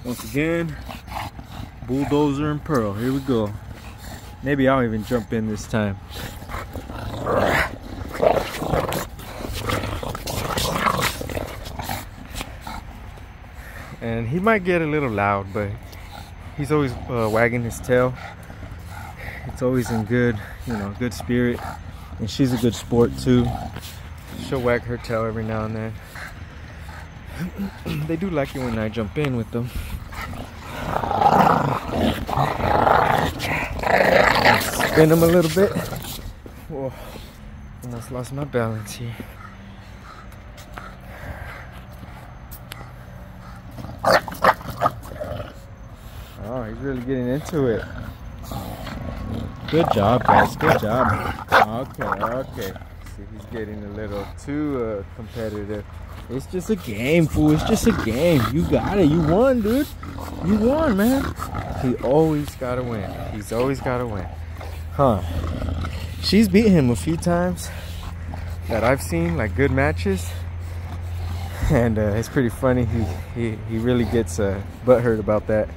Once again, BullDozer and Pearl. Here we go. Maybe I'll even jump in this time. And he might get a little loud, but he's always wagging his tail. It's always in good, good spirit. And she's a good sport too. She'll wag her tail every now and then. They do like it when I jump in with them. Spin them a little bit. Whoa, almost lost my balance here. Oh, he's really getting into it. Good job, guys. Good job. Okay. See, he's getting a little too competitive. It's just a game, fool. It's just a game. You got it. You won, dude. You won, man. He always gotta win. He's always gotta win. Huh. She's beat him a few times that I've seen, like good matches. And it's pretty funny. He really gets butthurt about that.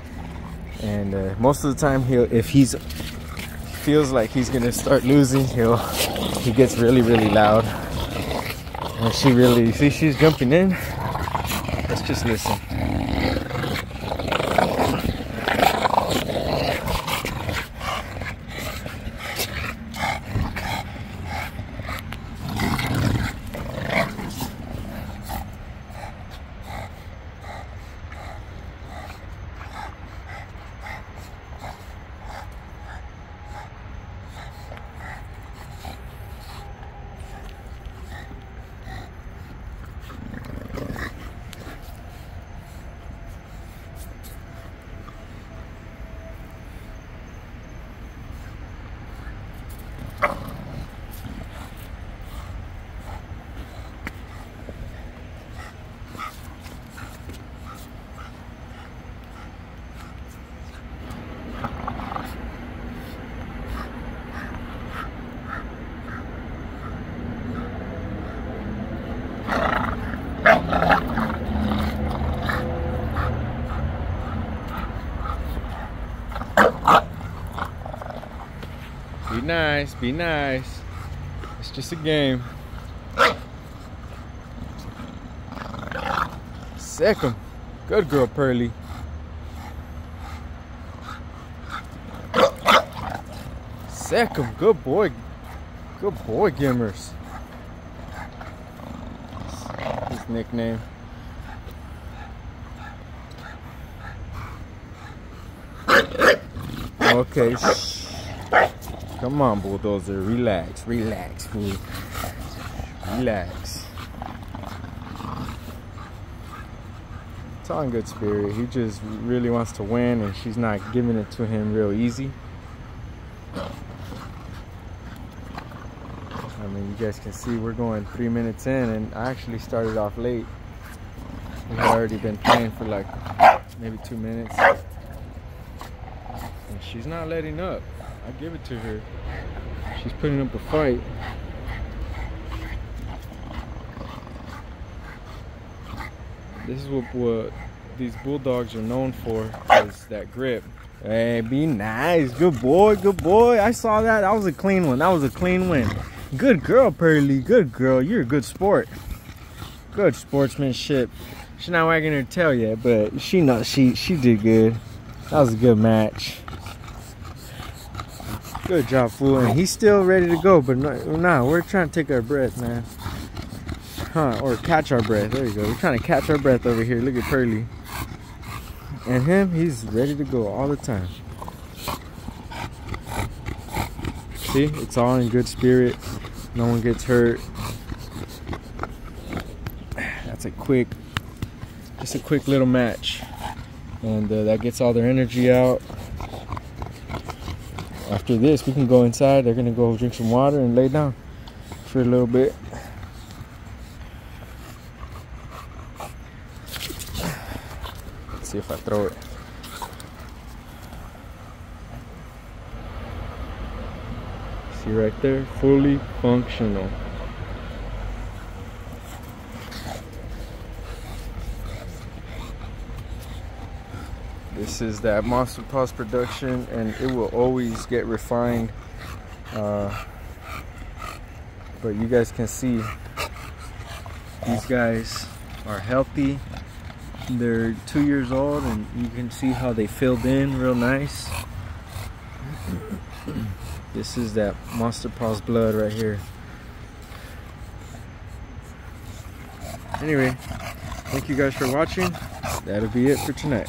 And most of the time, if he feels like he's gonna start losing, he gets really loud. And she really, you see, she's jumping in. Let's just listen. Be nice. It's just a game. Second. Good girl, Pearly. Second. Good boy. Good boy, Gimmers. His nickname. Okay. Come on, BullDozer, relax, fool. Relax. It's all in good spirit. He just really wants to win, and she's not giving it to him real easy. I mean, you guys can see we're going 3 minutes in, and I actually started off late. We had already been playing for like maybe 2 minutes. And she's not letting up. I give it to her. She's putting up a fight. This is what these bulldogs are known for, is that grip. Hey, be nice. Good boy, good boy. I saw that. That was a clean one. That was a clean win. Good girl, Pearly. Good girl. You're a good sport. Good sportsmanship. She's not wagging her tail yet, but she knows she did good. That was a good match. Good job, fool. And he's still ready to go, but no, we're trying to take our breath, man. Huh, or catch our breath. There you go. We're trying to catch our breath over here. Look at Pearly. And him, he's ready to go all the time. See, it's all in good spirit. No one gets hurt. That's just a quick little match. And that gets all their energy out. After this, we can go inside. They're gonna go drink some water and lay down for a little bit. Let's see if I throw it. See right there, fully functional. This is that Monsterpawzz production, and it will always get refined. But you guys can see these guys are healthy. They're 2 years old, and you can see how they filled in real nice. This is that Monsterpawzz blood right here. Anyway, thank you guys for watching. That'll be it for tonight.